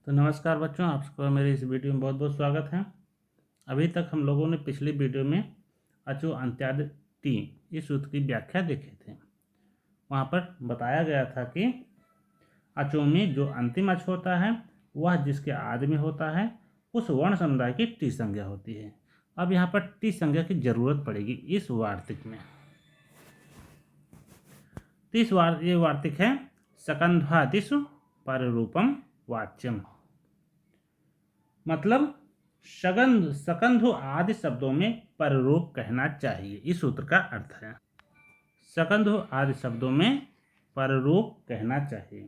तो नमस्कार बच्चों, आप सबका मेरे इस वीडियो में बहुत बहुत स्वागत है। अभी तक हम लोगों ने पिछली वीडियो में अचो अंत्यादि टी इस सूत्र की व्याख्या देखे थे। वहाँ पर बताया गया था कि अचो में जो अंतिम अच होता है वह जिसके आदि में होता है उस वर्ण समुदाय की टी संज्ञा होती है। अब यहाँ पर टी संज्ञा की जरूरत पड़ेगी इस वार्तिक में। तो ये वार्तिक है सकंध्वादिषु पररूपम वाच्यम, मतलब सकंधु आदि शब्दों में पररूप कहना चाहिए। इस सूत्र का अर्थ है सकंधु आदि शब्दों में पररूप कहना चाहिए।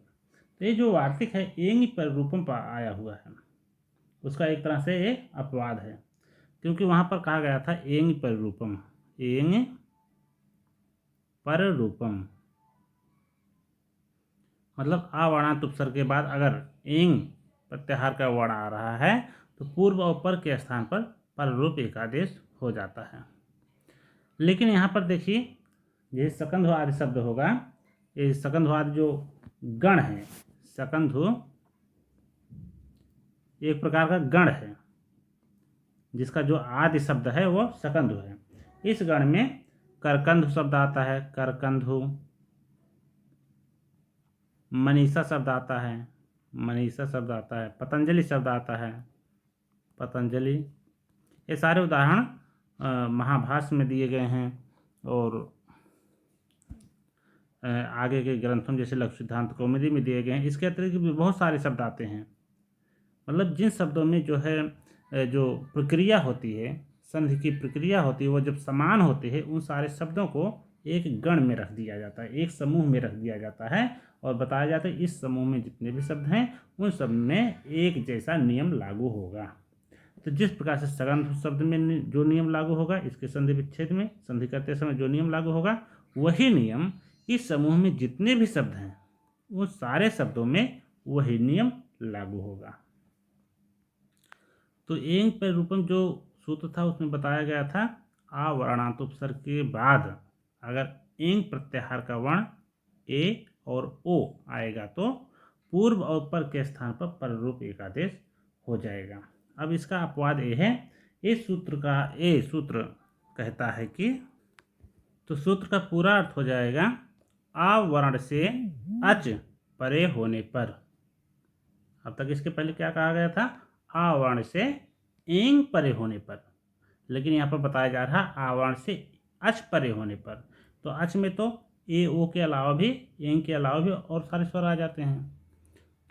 तो ये जो वार्तिक है एंग पररूपम पर आया हुआ है, उसका एक तरह से ये अपवाद है, क्योंकि वहां पर कहा गया था एंग पररूपम, एंग पररूपम मतलब अवर्णांत उपसर्ग के बाद अगर एंग प्रत्याहार का वर्ण आ रहा है तो पूर्व और पर के स्थान पर पररूप एकादेश हो जाता है। लेकिन यहाँ पर देखिए, ये सकंधु आदि शब्द होगा, ये सकंधु आदि जो गण है, सकंधु एक प्रकार का गण है जिसका जो आदि शब्द है वो सकंधु है। इस गण में करकंधु शब्द आता है, करकंधु, मनीषा शब्द आता है, मनीषा शब्द आता है, पतंजलि शब्द आता है, पतंजलि। ये सारे उदाहरण महाभाष्य में दिए गए हैं और आगे के ग्रंथों जैसे लघु सिद्धांत कौमुदी में दिए गए हैं। इसके अतिरिक्त भी बहुत सारे शब्द आते हैं। मतलब जिन शब्दों में जो है जो प्रक्रिया होती है, संधि की प्रक्रिया होती है, वो जब समान होती है उन सारे शब्दों को एक गण में रख दिया जाता है, एक समूह में रख दिया जाता है और बताया जाता है इस समूह में जितने भी शब्द हैं उन सब में एक जैसा नियम लागू होगा। तो जिस प्रकार से सकंधु शब्द में जो नियम लागू होगा, इसके संधि विच्छेद में संधि करते समय जो नियम लागू होगा, वही नियम इस समूह में जितने भी शब्द हैं उन सारे शब्दों में वही नियम लागू होगा। तो एंग पररूपम जो सूत्र था उसमें बताया गया था अवर्णांत उपसर्ग के बाद अगर एंग प्रत्याहार का वर्ण ए और ओ आएगा तो पूर्व और पर के स्थान पर पररूप एकादेश हो जाएगा। अब इसका अपवाद ए है। इस सूत्र का ए सूत्र कहता है कि, तो सूत्र का पूरा अर्थ हो जाएगा आवर्ण से अच परे होने पर। अब तक इसके पहले क्या कहा गया था? आवर्ण से एंग परे होने पर, लेकिन यहाँ पर बताया जा रहा आवर्ण से अच परे होने पर। तो अच में तो ए ओ के अलावा भी, एंग के अलावा भी और सारे स्वर आ जाते हैं।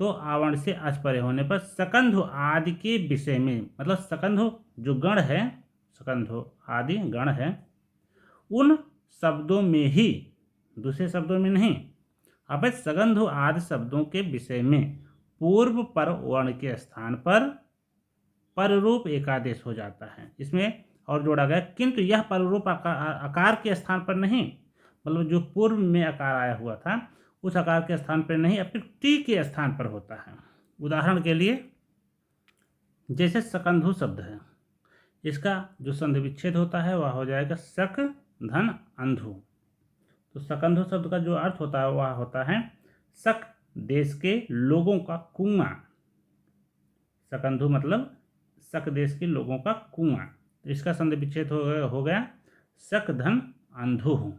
तो आवर्ण से अच परे होने पर सकंधु आदि के विषय में, मतलब सकंधु जो गण है, सकंधु आदि गण है, उन शब्दों में ही, दूसरे शब्दों में नहीं, अब सकंधु आदि शब्दों के विषय में पूर्व पर वर्ण के स्थान पर पररूप एकादेश हो जाता है। इसमें और जोड़ा गया किंतु यह पररूप आकार के स्थान पर नहीं, मतलब जो पूर्व में आकार आया हुआ था उस आकार के स्थान पर नहीं, अपने टी के स्थान पर होता है। उदाहरण के लिए जैसे सकंधु शब्द है, इसका जो संधि विच्छेद होता है वह हो जाएगा सक धन अंधु। तो सकंधु शब्द का जो अर्थ होता है वह होता है सक देश के लोगों का कुआं। सकंधु मतलब सक देश के लोगों का कुआं। तो इसका संधि विच्छेद हो गया सक धन अंधु।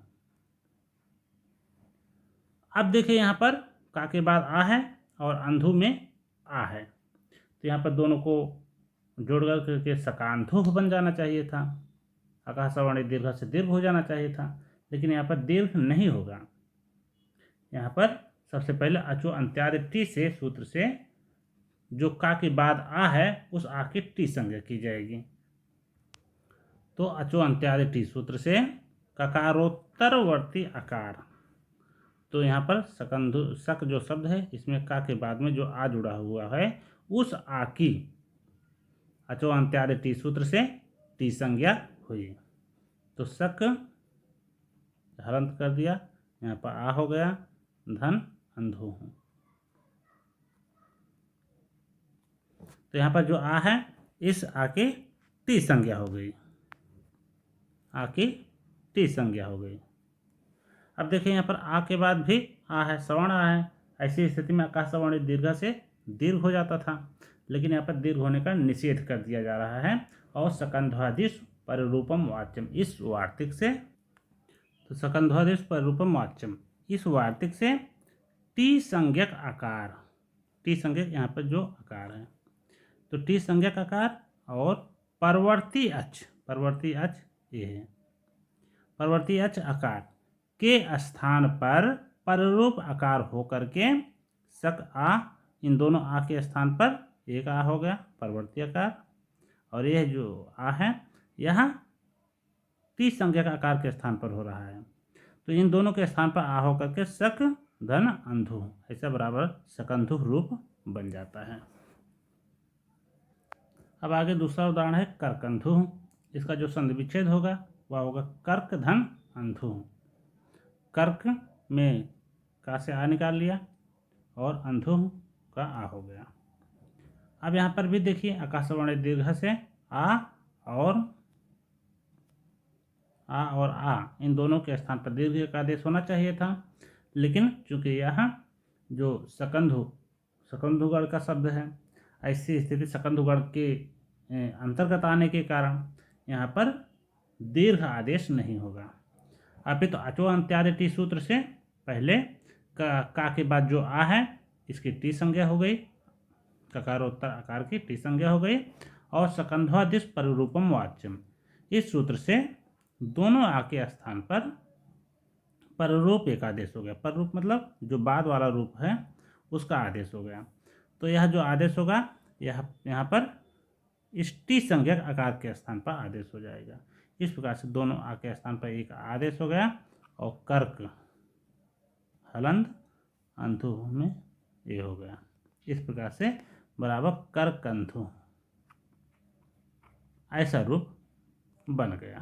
अब देखिए यहाँ पर का के बाद आ है और अंधु में आ है, तो यहाँ पर दोनों को जोड़ करके सकांधु बन जाना चाहिए था। आकाश सवर्ण दीर्घ से दीर्घ हो जाना चाहिए था, लेकिन यहाँ पर दीर्घ नहीं होगा। यहाँ पर सबसे पहले अचो अंत्यादि टी से सूत्र से जो का के बाद आ है उस आ की टी संज्ञा की जाएगी। तो अचो अंत्यादि टी सूत्र से ककारोत्तरवर्ती आकार। तो यहाँ पर सकंधु सक जो शब्द है इसमें का के बाद में जो आ जुड़ा हुआ है उस आ की अचो अंत्यादि टी सूत्र से टी संज्ञा हुई। तो सक हरंत कर दिया, यहाँ पर आ हो गया धन अंधु हूँ। तो यहाँ पर जो आ है इस आ की टी संज्ञा हो गई, आ की टी संज्ञा हो गई। अब देखिए यहाँ पर आ के बाद भी आ है, सवर्ण आ है। ऐसी स्थिति में आकाश सवर्ण दीर्घ से दीर्घ हो जाता था, लेकिन यहाँ पर दीर्घ होने का निषेध कर दिया जा रहा है। और सकंध्वादिश परिरूपम वाच्यम, इस वार्तिक से, तो सकंध्वादिश परिरूपम वाच्यम, इस वार्तिक से टी संज्ञक आकार, टी संज्ञक यहाँ पर जो आकार है, तो टी संज्ञक आकार और परवर्ती अक्ष, परवर्ती अक्ष ये है, परवर्ती अक्ष आकार के स्थान पर पररूप आकार होकर के सक आ, इन दोनों आ के स्थान पर एक आ हो गया परवर्ती आकार, और यह जो आ है यह टी संज्ञक आकार के स्थान पर हो रहा है, तो इन दोनों के स्थान पर आ होकर के सक धन अंधु ऐसा बराबर सकंधु रूप बन जाता है। अब आगे दूसरा उदाहरण है करकंधु। इसका जो संधि विच्छेद होगा वह होगा कर्क धन अंधु। कर्क में का से आ निकाल लिया और अंधु का आ हो गया। अब यहाँ पर भी देखिए आकाशवाणी दीर्घ से आ और आ इन दोनों के स्थान पर दीर्घ का आदेश होना चाहिए था, लेकिन चूंकि यह जो सकंधुगढ़ का शब्द है, ऐसी स्थिति सकंधुगढ़ के अंतर्गत आने के कारण यहाँ पर दीर्घ आदेश नहीं होगा। अपितु अचो अंत्यादि टी सूत्र से पहले का के बाद जो आ है इसकी टी संज्ञा हो गई, ककारोत्तर आकार की टी संज्ञा हो गई, और सकंध्वादिश परिरूपम वाच्यम, इस सूत्र से दोनों आ के स्थान पर पररूप एक आदेश हो गया। पररूप मतलब जो बाद वाला रूप है उसका आदेश हो गया। तो यह जो आदेश होगा यह यहाँ पर इस टी संज्ञक आकार के स्थान पर आदेश हो जाएगा। इस प्रकार से दोनों आ के स्थान पर एक आदेश हो गया, और कर्क हलंद अंधु में ये हो गया। इस प्रकार से बराबर कर्कंधु ऐसा रूप बन गया।